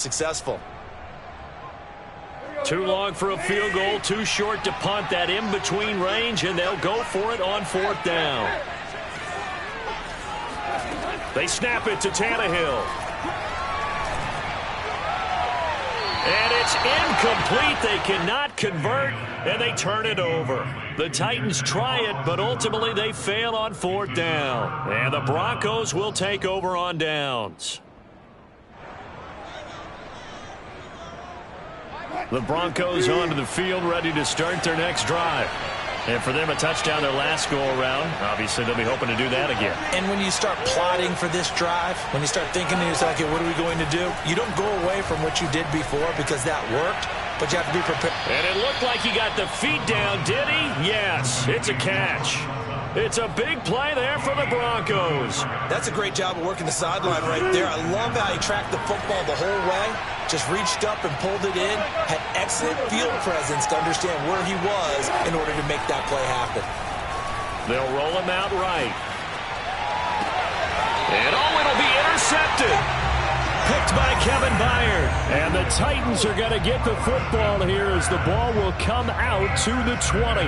successful. Too long for a field goal, too short to punt. That in-between range, and they'll go for it on 4th down. They snap it to Tannehill. And it's incomplete. They cannot convert, and they turn it over. The Titans try it, but ultimately they fail on 4th down. And the Broncos will take over on downs. The Broncos onto the field, ready to start their next drive. And for them, a touchdown their last go-around. Obviously, they'll be hoping to do that again. And when you start plotting for this drive, when you start thinking to yourself, okay, what are we going to do? You don't go away from what you did before because that worked, but you have to be prepared. And it looked like he got the feet down, did he? Yes, it's a catch. It's a big play there for the Broncos. That's a great job of working the sideline right there. I love how he tracked the football the whole way. Just reached up and pulled it in. Had excellent field presence to understand where he was in order to make that play happen. They'll roll him out right. And it'll be intercepted. Picked by Kevin Byard. And the Titans are going to get the football here as the ball will come out to the 20.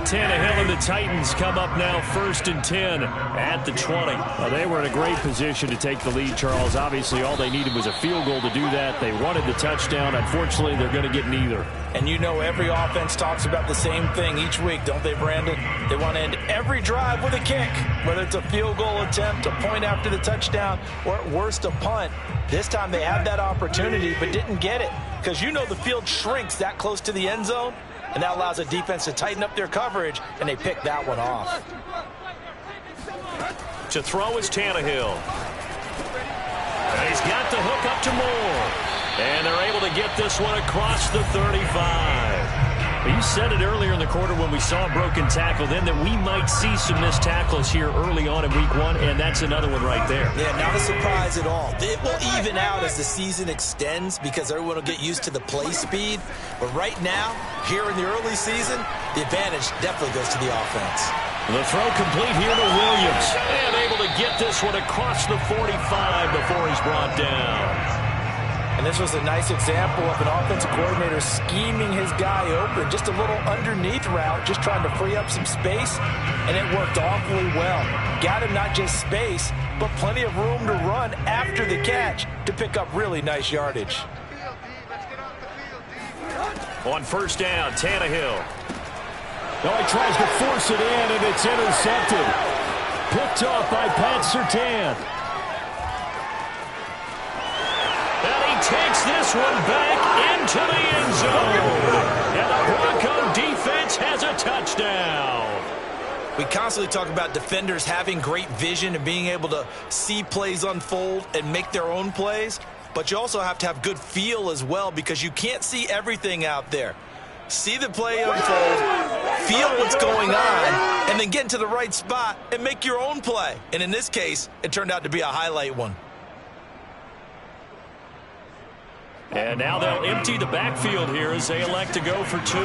Tannehill and the Titans come up now 1st and 10 at the 20. Well, they were in a great position to take the lead, Charles. Obviously, all they needed was a field goal to do that. They wanted the touchdown. Unfortunately, they're going to get neither. And you know every offense talks about the same thing each week, don't they, Brandon? They want to end every drive with a kick, whether it's a field goal attempt, a point after the touchdown, or at worst a punt. This time they had that opportunity but didn't get it because you know the field shrinks that close to the end zone. And that allows the defense to tighten up their coverage, and they pick that one off. To throw is Tannehill. And he's got the hook up to Moore. And they're able to get this one across the 35. You said it earlier in the quarter when we saw a broken tackle then that we might see some missed tackles here early on in week 1, and that's another one right there. Yeah, not a surprise at all. It will even out as the season extends because everyone will get used to the play speed. But right now, here in the early season, the advantage definitely goes to the offense. The throw complete here to Williams. And able to get this one across the 45 before he's brought down. And this was a nice example of an offensive coordinator scheming his guy open. Just a little underneath route, just trying to free up some space, and it worked awfully well. Got him not just space, but plenty of room to run after the catch to pick up really nice yardage. On 1st down, Tannehill. Oh, he tries to force it in, and it's intercepted. Picked off by Pat Surtain. Takes this one back into the end zone. And the Bronco defense has a touchdown. We constantly talk about defenders having great vision and being able to see plays unfold and make their own plays. But you also have to have good feel as well because you can't see everything out there. See the play unfold, feel what's going on, and then get into the right spot and make your own play. And in this case, it turned out to be a highlight one. And now they'll empty the backfield here as they elect to go for 2.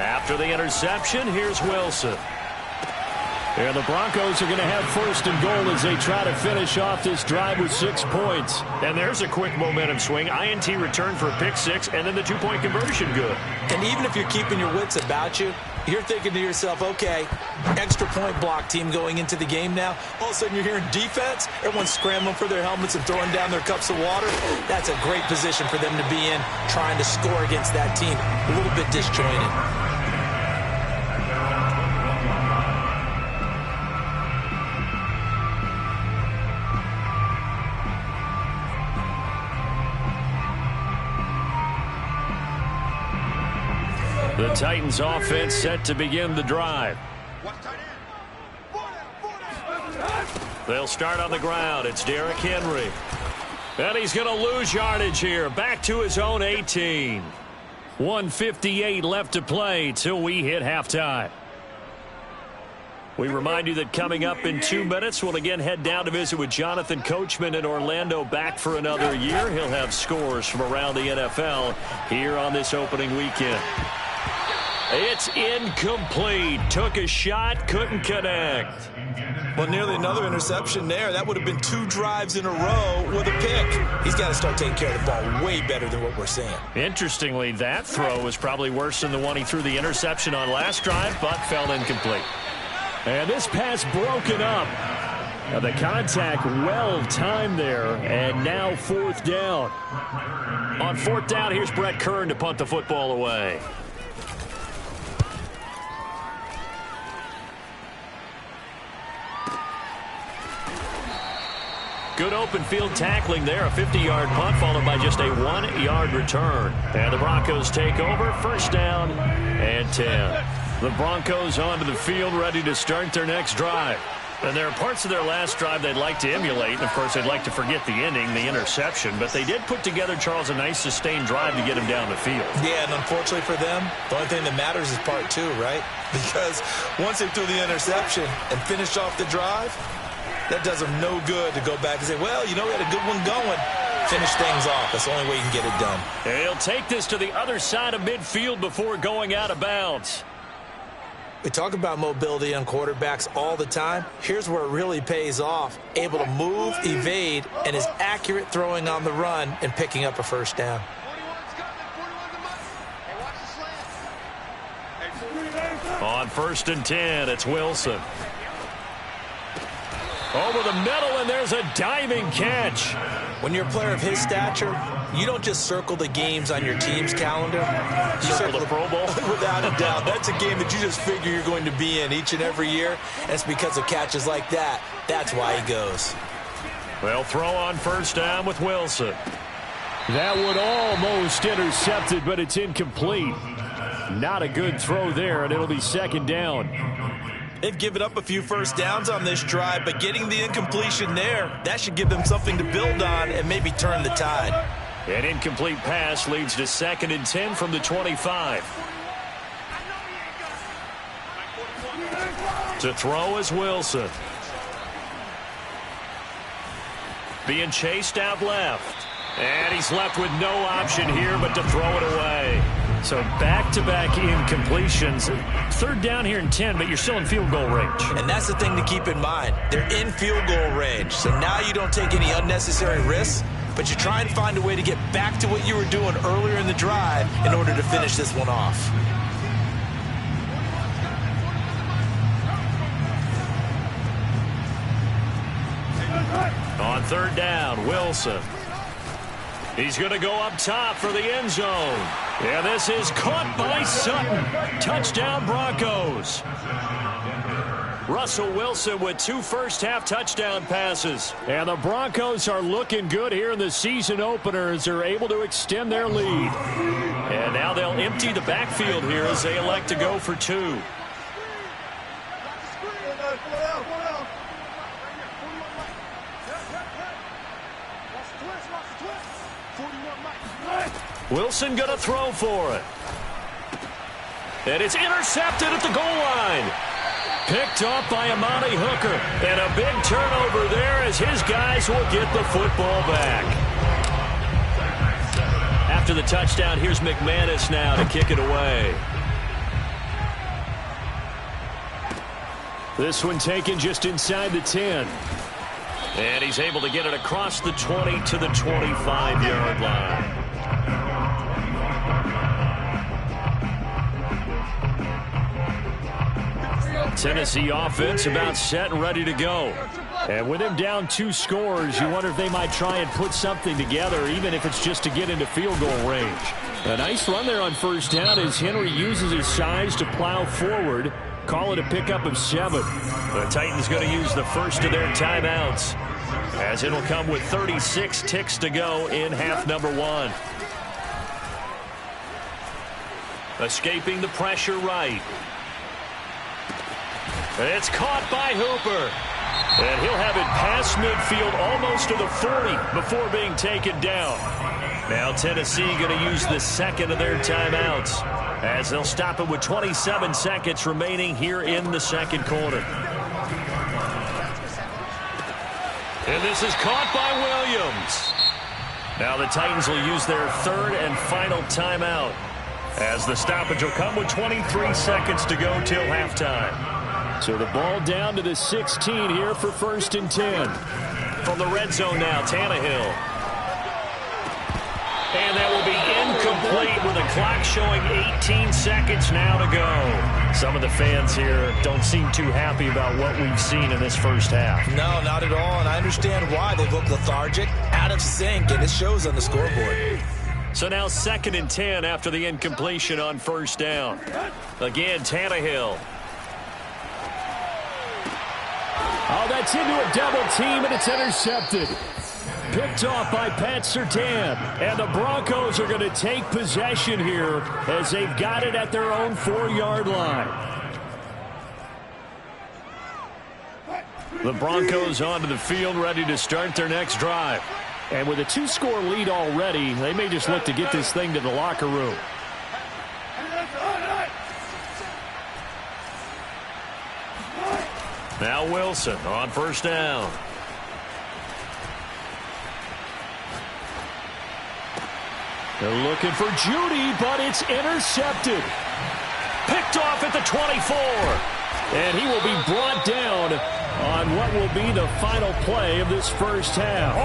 After the interception, here's Wilson. And the Broncos are going to have 1st and goal as they try to finish off this drive with 6 points. And there's a quick momentum swing. INT return for a pick 6, and then the 2-point conversion good. And even if you're keeping your wits about you, you're thinking to yourself, okay, extra point block team going into the game now. All of a sudden you're hearing defense. Everyone's scrambling for their helmets and throwing down their cups of water. That's a great position for them to be in, trying to score against that team. A little bit disjointed. The Titans offense set to begin the drive. They'll start on the ground. It's Derrick Henry. And he's going to lose yardage here. Back to his own 18. 1:58 left to play till we hit halftime. We remind you that coming up in 2 minutes, we'll again head down to visit with Jonathan Coachman in Orlando, back for another year. He'll have scores from around the NFL here on this opening weekend. It's incomplete. Took a shot, couldn't connect. Well, nearly another interception there. That would have been 2 drives in a row with a pick. He's got to start taking care of the ball way better than what we're seeing. Interestingly, that throw was probably worse than the one he threw the interception on last drive, but fell incomplete. And this pass broken up. Now the contact well timed there, and now 4th down. On 4th down, here's Brett Kern to punt the football away. Good open field tackling there. A 50-yard punt followed by just a 1-yard return. And the Broncos take over. 1st down and 10. The Broncos onto the field ready to start their next drive. And there are parts of their last drive they'd like to emulate. And, of course, they'd like to forget the ending, the interception. But they did put together, Charles, a nice sustained drive to get him down the field. Yeah, and unfortunately for them, the only thing that matters is part 2, right? Because once they threw the interception and finished off the drive, that does them no good to go back and say, well, you know, we had a good one going. Finish things off. That's the only way you can get it done. He'll take this to the other side of midfield before going out of bounds. We talk about mobility on quarterbacks all the time. Here's where it really pays off. Able to move, evade, and is accurate throwing on the run and picking up a 1st down. On 1st and 10, it's Wilson. Over the middle, and there's a diving catch. When you're a player of his stature, you don't just circle the games on your team's calendar. You circle the Pro Bowl? Without a doubt. That's a game that you just figure you're going to be in each and every year. And it's because of catches like that. That's why he goes. Well, throw on 1st down with Wilson. That one almost intercepted, but it's incomplete. Not a good throw there, and it'll be 2nd down. They've given up a few 1st downs on this drive, but getting the incompletion there, that should give them something to build on and maybe turn the tide. An incomplete pass leads to 2nd and 10 from the 25. To throw is Wilson. Being chased out left. And he's left with no option here but to throw it away. So back-to-back incompletions. 3rd down here and 10, but you're still in field goal range. And that's the thing to keep in mind. They're in field goal range. So now you don't take any unnecessary risks, but you try and find a way to get back to what you were doing earlier in the drive in order to finish this one off. On 3rd down, Wilson. He's going to go up top for the end zone. Yeah, this is caught by Sutton. Touchdown, Broncos. Russell Wilson with 2 first-half touchdown passes. And the Broncos are looking good here in the season opener as they're able to extend their lead. And now they'll empty the backfield here as they elect to go for 2. Wilson going to throw for it. And it's intercepted at the goal line. Picked off by Amani Hooker. And a big turnover there as his guys will get the football back. After the touchdown, here's McManus now to kick it away. This one taken just inside the 10. And he's able to get it across the 20 to the 25-yard line. Tennessee offense about set and ready to go. And with him down 2 scores, you wonder if they might try and put something together, even if it's just to get into field goal range. A nice run there on 1st down as Henry uses his size to plow forward. Call it a pickup of 7. The Titans going to use the first of their timeouts, as it'll come with 36 ticks to go in half number 1. Escaping the pressure right. It's caught by Hooper. And he'll have it past midfield almost to the 40 before being taken down. Now Tennessee going to use the 2nd of their timeouts as they'll stop it with 27 seconds remaining here in the 2nd quarter. And this is caught by Williams. Now the Titans will use their 3rd and final timeout. as the stoppage will come with 23 seconds to go till halftime. So the ball down to the 16 here for 1st and 10. From the red zone now, Tannehill. And that will be incomplete with a clock showing 18 seconds now to go. Some of the fans here don't seem too happy about what we've seen in this first half. No, not at all, and I understand why. They look lethargic, out of sync, and it shows on the scoreboard. So now 2nd and 10 after the incompletion on 1st down. Again, Tannehill. Oh, that's into a double team, and it's intercepted. Picked off by Pat Surtain. And the Broncos are going to take possession here as they've got it at their own 4-yard line. The Broncos onto the field ready to start their next drive. And with a 2-score lead already, they may just look to get this thing to the locker room. Now Wilson on 1st down. They're looking for Judy, but it's intercepted. Picked off at the 24. And he will be brought down on what will be the final play of this first half.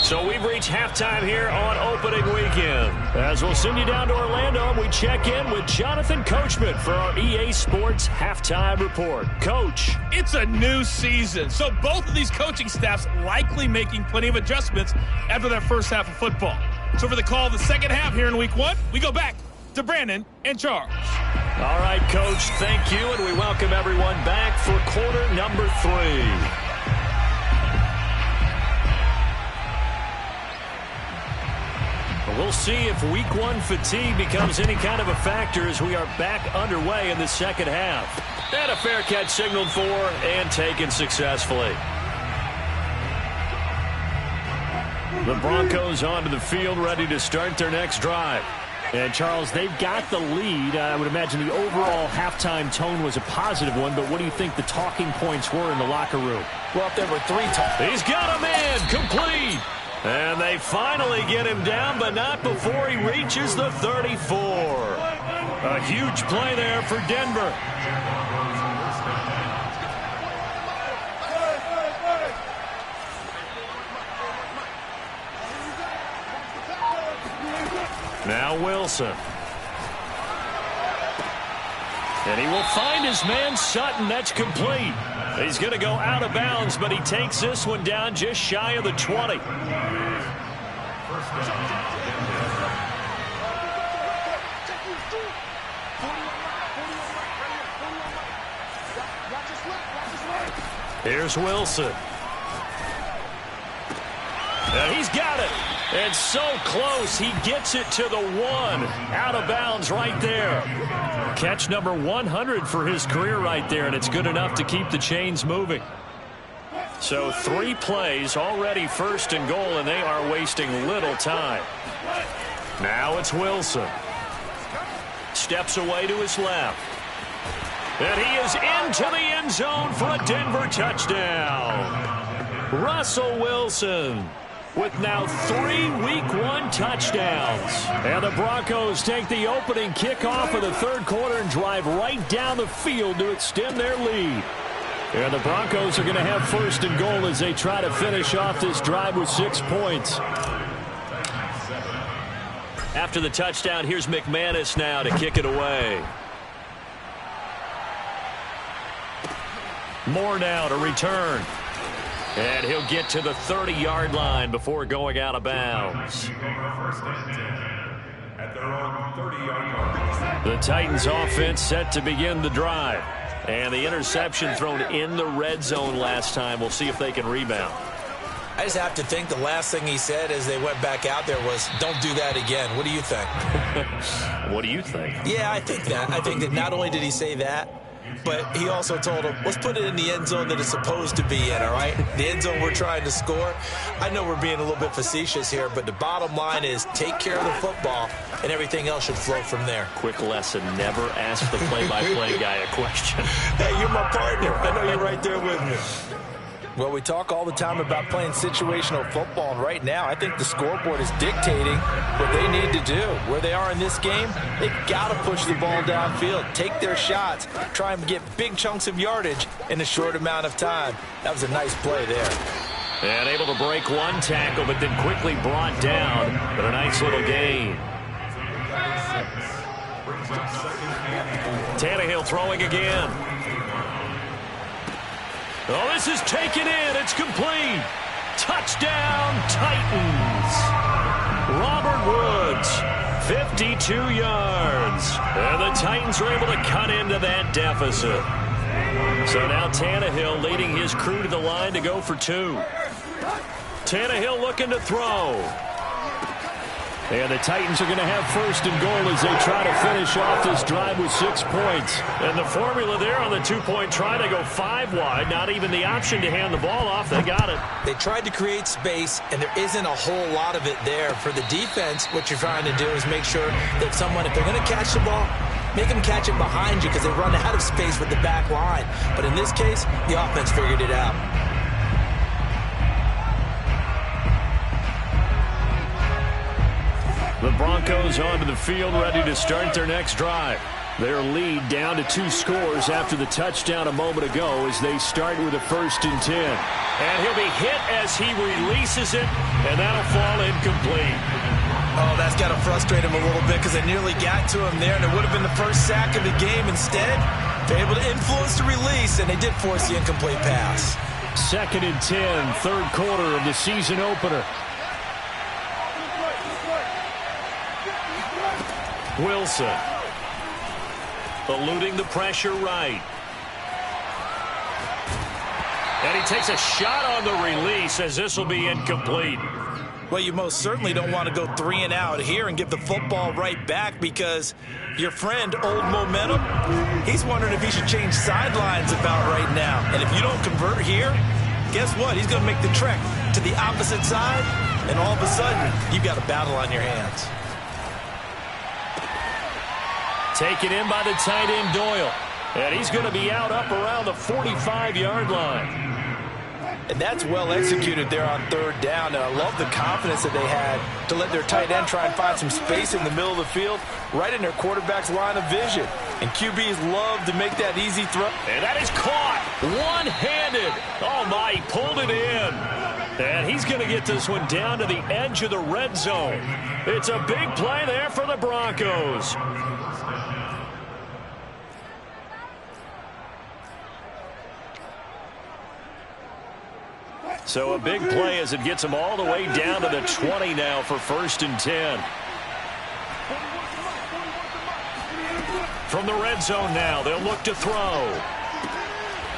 So we've reached halftime here on opening weekend. As we'll send you down to Orlando, we check in with Jonathan Coachman for our EA Sports Halftime Report. Coach. It's a new season, so both of these coaching staffs likely making plenty of adjustments after that first half of football. So for the call of the second half here in week 1, we go back to Brandon and Charles. All right, Coach, thank you, and we welcome everyone back for quarter number 3. We'll see if week 1 fatigue becomes any kind of a factor as we are back underway in the second half. And a fair catch signaled for and taken successfully. The Broncos onto the field ready to start their next drive. And, Charles, they've got the lead. I would imagine the overall halftime tone was a positive one, but what do you think the talking points were in the locker room? Well, if there were 3 He's got a man complete. And they finally get him down, but not before he reaches the 34. A huge play there for Denver. Now Wilson. And he will find his man Sutton. That's complete. He's going to go out of bounds, but he takes this one down just shy of the 20. Here's Wilson. And he's got it. And so close, he gets it to the 1. Out of bounds right there. Catch number 100 for his career right there, and it's good enough to keep the chains moving. So 3 plays, already 1st and goal, and they are wasting little time. Now it's Wilson. Steps away to his left. And he is into the end zone for a Denver touchdown. Russell Wilson with now 3 week 1 touchdowns. And the Broncos take the opening kickoff of the 3rd quarter and drive right down the field to extend their lead. And the Broncos are going to have 1st and goal as they try to finish off this drive with 6 points. After the touchdown, here's McManus now to kick it away. Moore now to return. And he'll get to the 30-yard line before going out of bounds. The Titans offense set to begin the drive. And the interception thrown in the red zone last time. We'll see if they can rebound. I just have to think the last thing he said as they went back out there was, don't do that again. What do you think? What do you think? Yeah, I think that. I think that not only did he say that, but he also told him, let's put it in the end zone that it's supposed to be in, all right? The end zone we're trying to score. I know we're being a little bit facetious here, but the bottom line is take care of the football, and everything else should flow from there. Quick lesson, never ask the play-by-play guy a question. Hey, you're my partner. I know you're right there with me. Well, we talk all the time about playing situational football, and right now I think the scoreboard is dictating what they need to do. Where they are in this game, they've got to push the ball downfield, take their shots, try and get big chunks of yardage in a short amount of time. That was a nice play there. And able to break one tackle, but then quickly brought down. But a nice little gain. Tannehill throwing again. Oh, this is taken in. It's complete. Touchdown, Titans. Robert Woods, 52 yards. And the Titans were able to cut into that deficit. So now Tannehill leading his crew to the line to go for 2. Tannehill looking to throw. And the Titans are going to have first and goal as they try to finish off this drive with 6 points. And the formula there on the 2-point try to go 5 wide. Not even the option to hand the ball off. They got it. They tried to create space, and there isn't a whole lot of it there. For the defense, what you're trying to do is make sure that someone, if they're going to catch the ball, make them catch it behind you because they run out of space with the back line. But in this case, the offense figured it out. The Broncos onto the field ready to start their next drive. Their lead down to 2 scores after the touchdown a moment ago as they start with a 1st and 10. And he'll be hit as he releases it, and that'll fall incomplete. Oh, that's got to frustrate him a little bit because they nearly got to him there, and it would have been the first sack of the game. Instead, they're able to influence the release, and they did force the incomplete pass. 2nd and 10, 3rd quarter of the season opener. Wilson eluding the pressure right. And he takes a shot on the release as this will be incomplete. Well, you most certainly don't want to go 3 and out here and give the football right back because your friend, Old Momentum, he's wondering if he should change sidelines about right now. And if you don't convert here, guess what? He's going to make the trek to the opposite side, and all of a sudden, you've got a battle on your hands. Taken in by the tight end, Doyle. And he's going to be out up around the 45-yard line. And that's well executed there on 3rd down. And I love the confidence that they had to let their tight end try and find some space in the middle of the field, right in their quarterback's line of vision. And QBs love to make that easy throw. And that is caught one-handed. Oh, my, he pulled it in. And he's going to get this one down to the edge of the red zone. It's a big play there for the Broncos. So a big play as it gets them all the way down to the 20 now for 1st and 10. From the red zone now, they'll look to throw.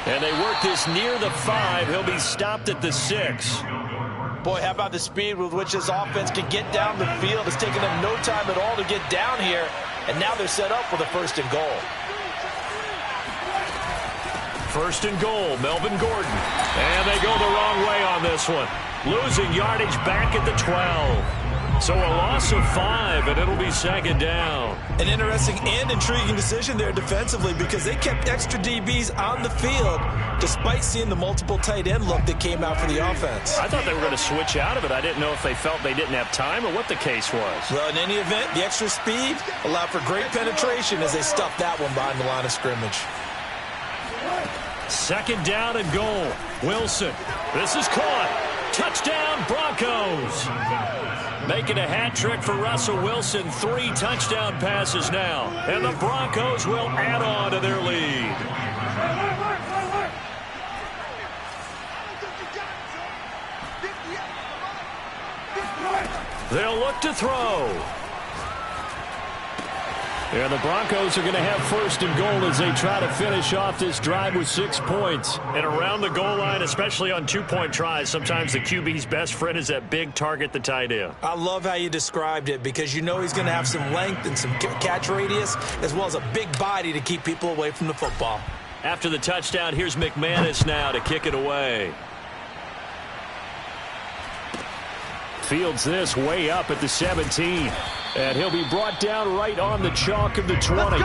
And they work this near the 5. He'll be stopped at the 6. Boy, how about the speed with which this offense can get down the field? It's taken them no time at all to get down here. And now they're set up for the 1st and goal. 1st and goal, Melvin Gordon. And they go the wrong way on this one. Losing yardage back at the 12. So a loss of 5, and it'll be 2nd down. An interesting and intriguing decision there defensively because they kept extra DBs on the field despite seeing the multiple tight end look that came out for the offense. I thought they were going to switch out of it. I didn't know if they felt they didn't have time or what the case was. Well, in any event, the extra speed allowed for great penetration as they stuffed that one behind the line of scrimmage. 2nd down and goal. Wilson. This is caught. Touchdown, Broncos. Making a hat trick for Russell Wilson. 3 touchdown passes now. And the Broncos will add on to their lead. They'll look to throw. And the Broncos are going to have 1st and goal as they try to finish off this drive with 6 points. And around the goal line, especially on 2-point tries, sometimes the QB's best friend is that big target, the tight end. I love how you described it because you know he's going to have some length and some catch radius as well as a big body to keep people away from the football. After the touchdown, here's McManus now to kick it away. Fields this way up at the 17. And he'll be brought down right on the chalk of the 20.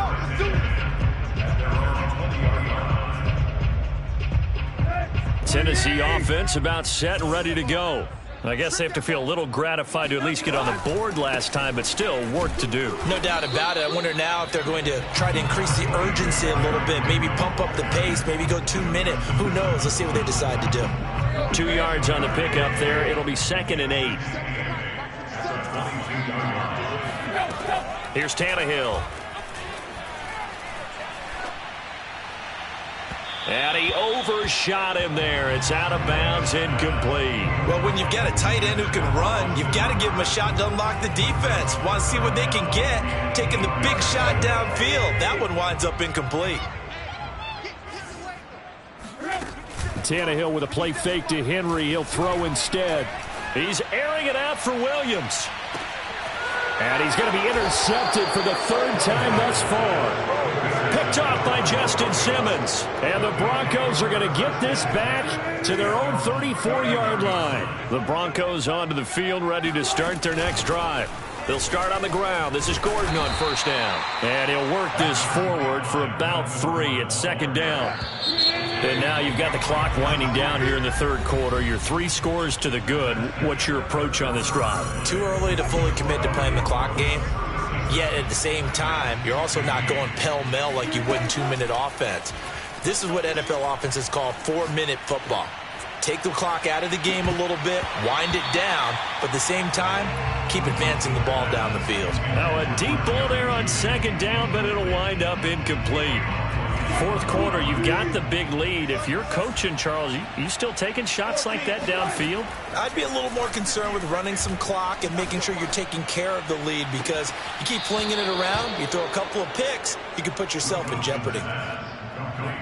Tennessee offense about set and ready to go. I guess they have to feel a little gratified to at least get on the board last time, but still work to do. No doubt about it. I wonder now if they're going to try to increase the urgency a little bit, maybe pump up the pace, maybe go 2 minute. Who knows? Let's see what they decide to do. 2 yards on the pickup there. It'll be 2nd and 8. Here's Tannehill. And he overshot him there. It's out of bounds, incomplete. Well, when you've got a tight end who can run, you've got to give him a shot to unlock the defense. Want to see what they can get, taking the big shot downfield. That one winds up incomplete. Tannehill with a play fake to Henry. He'll throw instead. He's airing it out for Williams. And he's going to be intercepted for the 3rd time thus far. Picked off by Justin Simmons. And the Broncos are going to get this back to their own 34-yard line. The Broncos onto the field, ready to start their next drive. They'll start on the ground. This is Gordon on 1st down. And he'll work this forward for about 3 at 2nd down. And now you've got the clock winding down here in the 3rd quarter. You're 3 scores to the good. What's your approach on this drive? Too early to fully commit to playing the clock game. Yet at the same time, you're also not going pell-mell like you would in 2-minute offense. This is what NFL offenses call 4-minute football. Take the clock out of the game a little bit, wind it down, but at the same time, keep advancing the ball down the field. Now a deep ball there on 2nd down, but it'll wind up incomplete. 4th quarter, you've got the big lead. If you're coaching, Charles, you still taking shots like that downfield? I'd be a little more concerned with running some clock and making sure you're taking care of the lead, because you keep flinging it around, you throw a couple of picks, you could put yourself in jeopardy.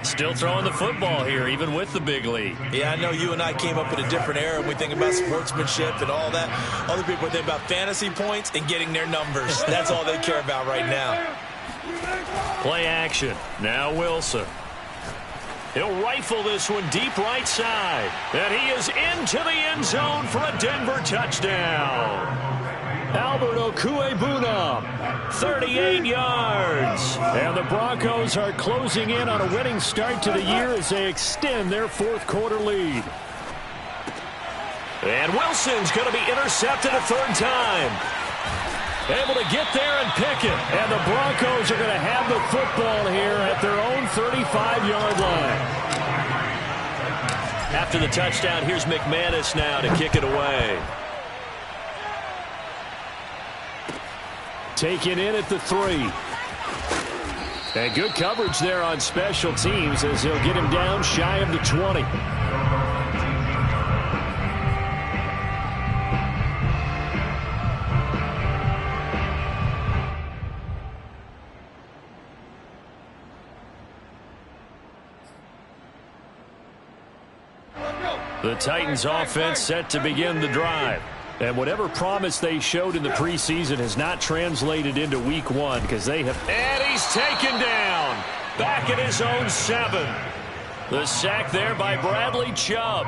Still throwing the football here, even with the big lead. Yeah, I know you and I came up in a different era. We think about sportsmanship and all that. Other people think about fantasy points and getting their numbers. That's all they care about right now. Play action. Now Wilson. He'll rifle this one deep right side. And he is into the end zone for a Denver touchdown. Albert Okuebuna, 38 yards. And the Broncos are closing in on a winning start to the year as they extend their 4th quarter lead. And Wilson's going to be intercepted a 3rd time. Able to get there and pick it. And the Broncos are going to have the football here at their own 35-yard line. After the touchdown, here's McManus now to kick it away. Taken in at the 3. And good coverage there on special teams as they'll get him down shy of the 20. The Titans offense set to begin the drive. And whatever promise they showed in the preseason has not translated into week 1 because they have... And he's taken down. Back at his own 7. The sack there by Bradley Chubb.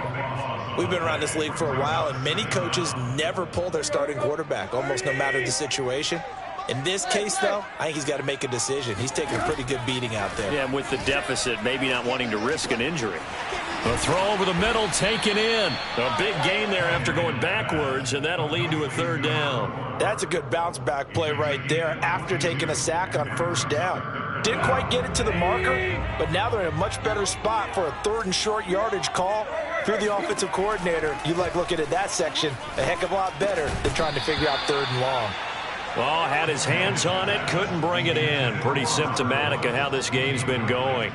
We've been around this league for a while, and many coaches never pull their starting quarterback, almost no matter the situation. In this case, though, I think he's got to make a decision. He's taking a pretty good beating out there. Yeah, and with the deficit, maybe not wanting to risk an injury. The throw over the middle taken in. A big gain there after going backwards, and that'll lead to a 3rd down. That's a good bounce-back play right there after taking a sack on 1st down. Didn't quite get it to the marker, but now they're in a much better spot for a 3rd and short yardage call. Through the offensive coordinator, you like looking at that section a heck of a lot better than trying to figure out 3rd and long. Well, had his hands on it, couldn't bring it in. Pretty symptomatic of how this game's been going.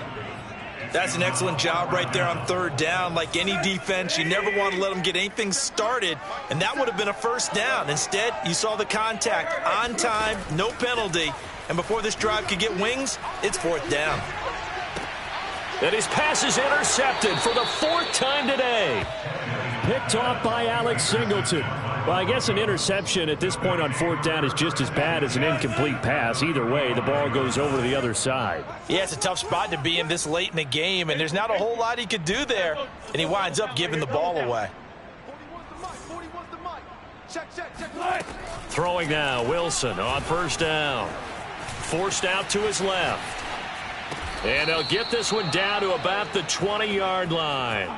That's an excellent job right there on 3rd down. Like any defense, you never want to let them get anything started, and that would have been a 1st down. Instead, you saw the contact on time, no penalty, and before this drive could get wings, it's 4th down. And his pass is intercepted for the 4th time today. Picked off by Alex Singleton. Well, I guess an interception at this point on 4th down is just as bad as an incomplete pass. Either way, the ball goes over to the other side. Yeah, it's a tough spot to be in this late in the game, and there's not a whole lot he could do there, and he winds up giving the ball away. Throwing now, Wilson on 1st down. Forced out to his left. And they'll get this one down to about the 20-yard line.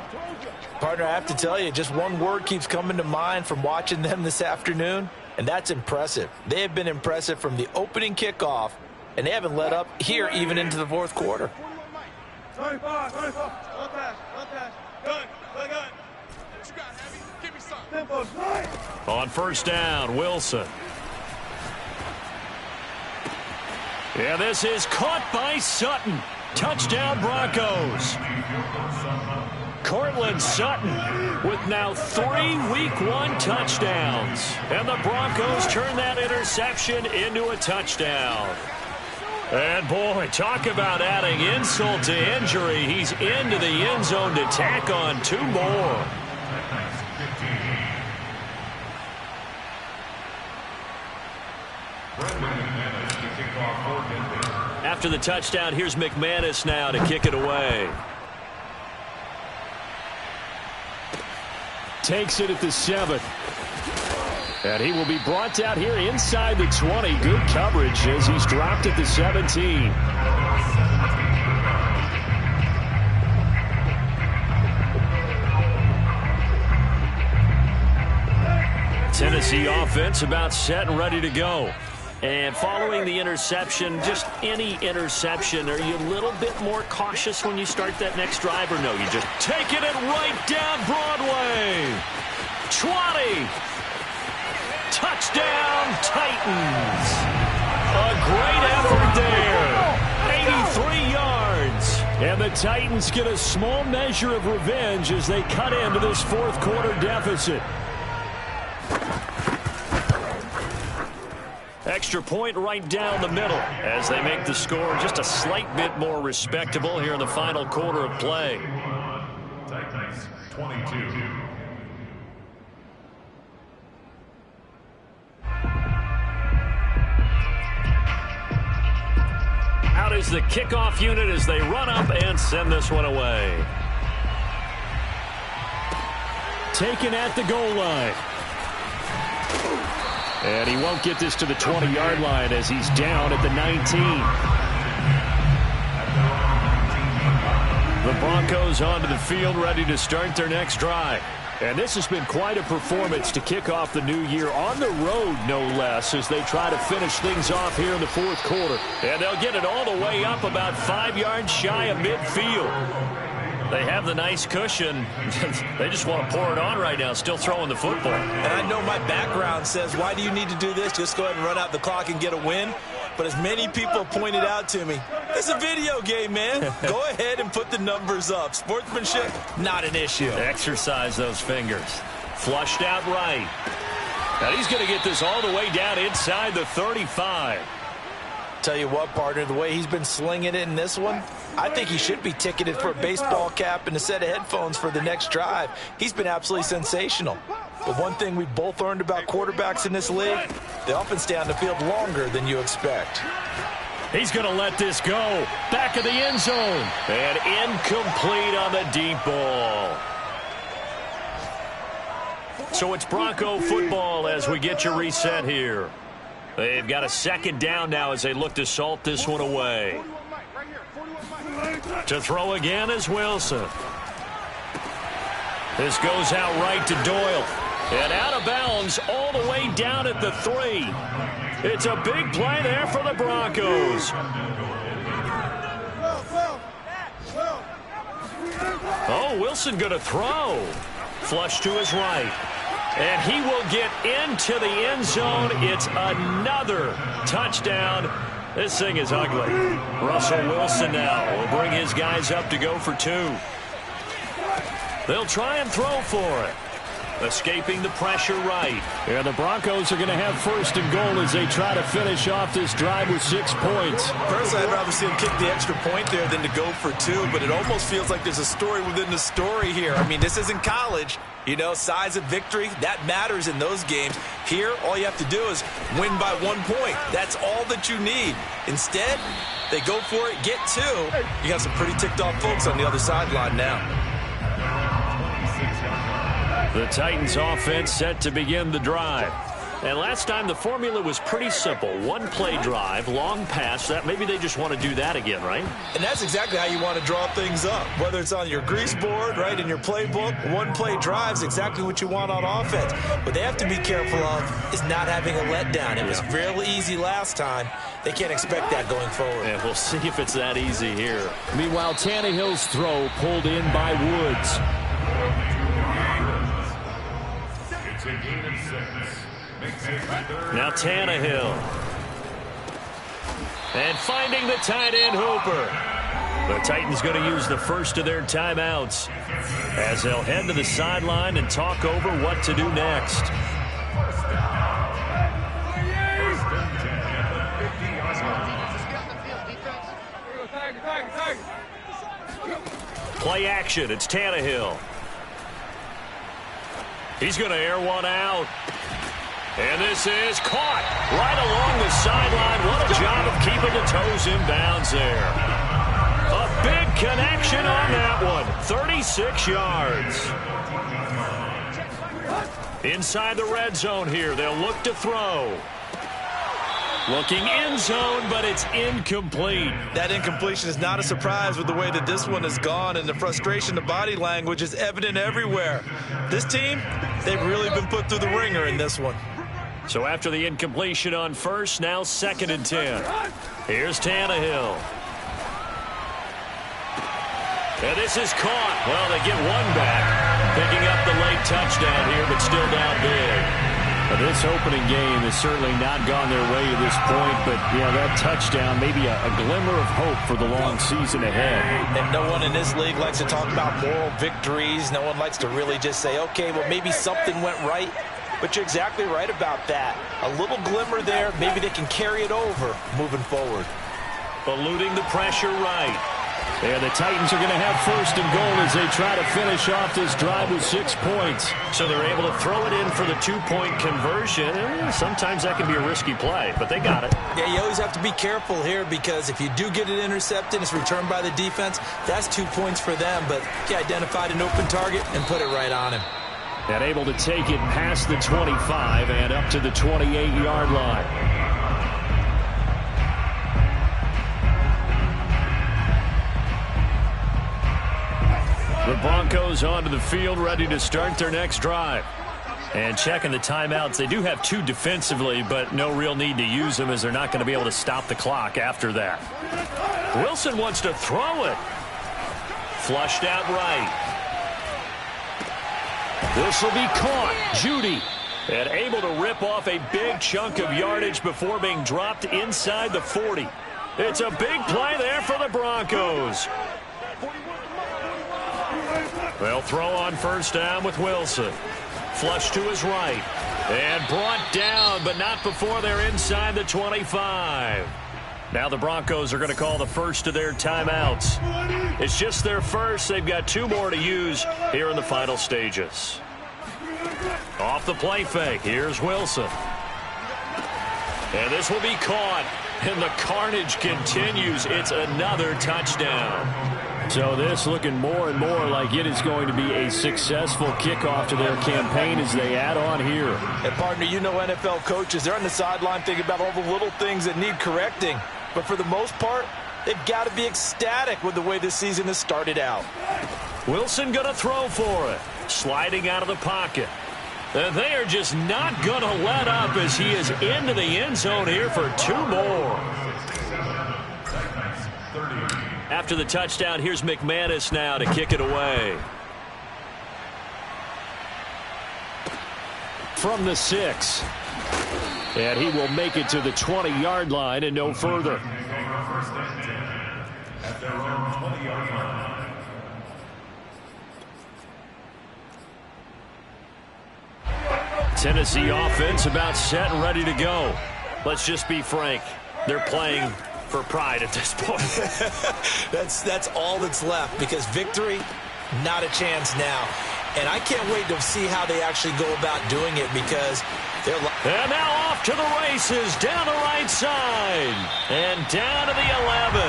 Partner, I have to tell you, just one word keeps coming to mind from watching them this afternoon, and that's impressive. They have been impressive from the opening kickoff, and they haven't let up here even into the fourth quarter. 25, 25. One pass. Good. What you got, Heavy? Give me something. On first down, Wilson. Yeah, this is caught by Sutton. Touchdown, Broncos. Cortland Sutton with now 3 Week 1 touchdowns. And the Broncos turn that interception into a touchdown. And, boy, talk about adding insult to injury. He's into the end zone to tack on 2 more. After the touchdown, here's McManus now to kick it away. Takes it at the 7. And he will be brought out here inside the 20. Good coverage as he's dropped at the 17. Tennessee offense about set and ready to go. And following the interception, just any interception, are you a little bit more cautious when you start that next drive, or no? You just taking it right down Broadway. 20. Touchdown, Titans. A great effort there. 83 yards. And the Titans get a small measure of revenge as they cut into this fourth quarter deficit. Extra point right down the middle as they make the score just a slight bit more respectable here in the final quarter of play. Titans 22. Out is the kickoff unit as they run up and send this one away. Taken at the goal line. And he won't get this to the 20-yard line as he's down at the 19. The Broncos onto the field ready to start their next drive. And this has been quite a performance to kick off the new year on the road, no less, as they try to finish things off here in the fourth quarter. And they'll get it all the way up about 5 yards shy of midfield. They have the nice cushion. They just want to pour it on right now, still throwing the football. And I know my background says, why do you need to do this? Just go ahead and run out the clock and get a win. But as many people pointed out to me, it's a video game, man. Go ahead and put the numbers up. Sportsmanship, not an issue. Exercise those fingers. Flushed out right. Now he's going to get this all the way down inside the 35. Tell you what, partner, the way he's been slinging it in this one, I think he should be ticketed for a baseball cap and a set of headphones for the next drive. He's been absolutely sensational. But one thing we both learned about quarterbacks in this league, they often stay on the field longer than you expect. He's going to let this go. Back of the end zone. And incomplete on the deep ball. So it's Bronco football as we get you reset here. They've got a second down now as they look to salt this one away. To throw again is Wilson. This goes out right to Doyle. And out of bounds all the way down at the 3. It's a big play there for the Broncos. Oh, Wilson going to throw. Flush to his right. And he will get into the end zone. It's another touchdown. This thing is ugly. Russell Wilson now will bring his guys up to go for 2. They'll try and throw for it. Escaping the pressure right. And the Broncos are going to have first and goal as they try to finish off this drive with 6 points. Personally, I'd rather see him kick the extra point there than to go for 2, but it almost feels like there's a story within the story here. I mean, this isn't college. You know, size of victory, that matters in those games. Here, all you have to do is win by 1 point. That's all that you need. Instead, they go for it, get 2. You got some pretty ticked off folks on the other sideline now. The Titans offense set to begin the drive. And last time the formula was pretty simple. One play drive, long pass. That maybe they just want to do that again, right? And that's exactly how you want to draw things up. Whether it's on your grease board, right, in your playbook, one play drive is exactly what you want on offense. What they have to be careful of is not having a letdown. It was real easy last time. They can't expect that going forward. And we'll see if it's that easy here. Meanwhile, Tannehill's throw pulled in by Woods. It's a gain of 6. Now Tannehill. And finding the tight end Hooper. The Titans going to use the first of their timeouts as they'll head to the sideline and talk over what to do next. Play action. It's Tannehill. He's going to air one out. And this is caught right along the sideline. What a job of keeping the toes in bounds there. A big connection on that one. 36 yards. Inside the red zone here. They'll look to throw. Looking end zone, but it's incomplete. That incompletion is not a surprise with the way that this one has gone, and the frustration, the body language is evident everywhere. This team, they've really been put through the ringer in this one. So after the incompletion on first, now 2nd and 10. Here's Tannehill. And this is caught. Well, they get one back. Picking up the late touchdown here, but still down big. Well, this opening game has certainly not gone their way at this point, but, yeah, that touchdown, maybe a glimmer of hope for the long season ahead. And no one in this league likes to talk about moral victories. No one likes to really just say, okay, well, maybe something went right. But you're exactly right about that. A little glimmer there. Maybe they can carry it over moving forward. Eluding the pressure right. And the Titans are going to have 1st and goal as they try to finish off this drive with 6 points. So they're able to throw it in for the 2-point conversion. Sometimes that can be a risky play, but they got it. Yeah, you always have to be careful here because if you do get it intercepted, it's returned by the defense, that's 2 points for them. But he identified an open target and put it right on him. And able to take it past the 25 and up to the 28-yard line. The Broncos onto the field, ready to start their next drive. And checking the timeouts, they do have 2 defensively, but no real need to use them as they're not going to be able to stop the clock after that. Wilson wants to throw it. Flushed out right. This will be caught. Judy. And able to rip off a big chunk of yardage before being dropped inside the 40. It's a big play there for the Broncos. They'll throw on 1st down with Wilson. Flush to his right. And brought down, but not before they're inside the 25. Now the Broncos are going to call the first of their timeouts. It's just their first. They've got 2 more to use here in the final stages. Off the play fake. Here's Wilson. And this will be caught. And the carnage continues. It's another touchdown. So this looking more and more like it is going to be a successful kickoff to their campaign as they add on here. And partner, you know NFL coaches, they're on the sideline thinking about all the little things that need correcting. But for the most part, they've got to be ecstatic with the way this season has started out. Wilson going to throw for it. Sliding out of the pocket. And they are just not going to let up as he is into the end zone here for 2 more. After the touchdown, here's McManus now to kick it away. From the 6. And he will make it to the 20-yard line and no further. Tennessee offense about set and ready to go. Let's just be frank. They're playing for pride at this point. That's all that's left because victory, not a chance now. And I can't wait to see how they actually go about doing it because they're... And now off to the races, down the right side, and down to the 11.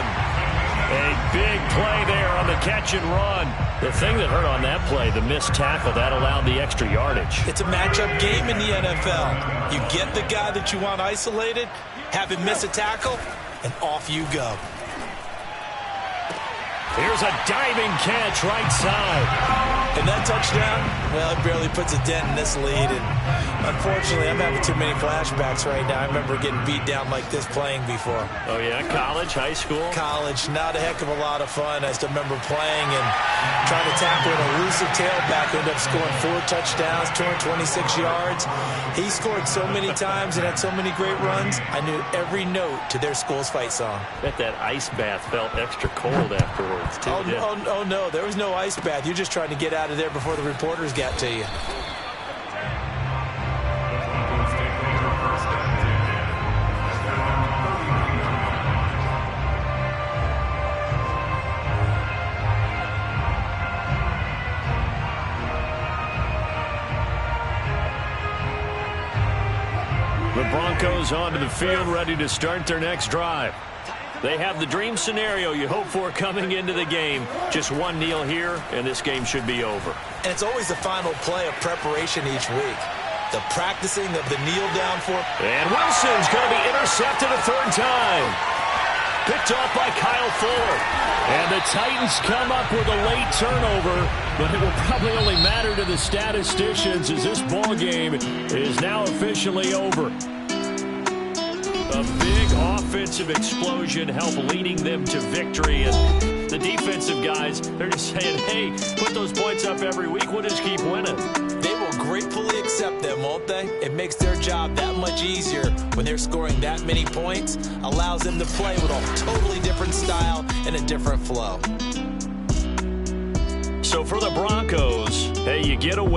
A big play there on the catch and run. The thing that hurt on that play, the missed tackle, that allowed the extra yardage. It's a matchup game in the NFL. You get the guy that you want isolated, have him miss a tackle, and off you go. Here's a diving catch right side. And that touchdown, well, it barely puts a dent in this lead. And unfortunately, I'm having too many flashbacks right now. I remember getting beat down like this playing before. Oh, yeah? College, high school? College, not a heck of a lot of fun. I still remember playing and trying to tackle an elusive tailback who ended up scoring 4 touchdowns, 226 yards. He scored so many times and had so many great runs, I knew every note to their school's fight song. Bet that ice bath felt extra cold afterwards, too. Oh, no, there was no ice bath. You're just trying to get out of there before the reporters got to you. The Broncos onto the field, ready to start their next drive. They have the dream scenario you hope for coming into the game. Just one kneel here, and this game should be over. And it's always the final play of preparation each week. The practicing of the kneel down for. And Wilson's going to be intercepted a third time. Picked off by Kyle Fuller. And the Titans come up with a late turnover, but it will probably only matter to the statisticians as this ball game is now officially over. A big offensive explosion helped leading them to victory. And the defensive guys, they're just saying, hey, put those points up every week. We'll just keep winning. They will gratefully accept them, won't they? It makes their job that much easier when they're scoring that many points. Allows them to play with a totally different style and a different flow. So for the Broncos, hey, you get away.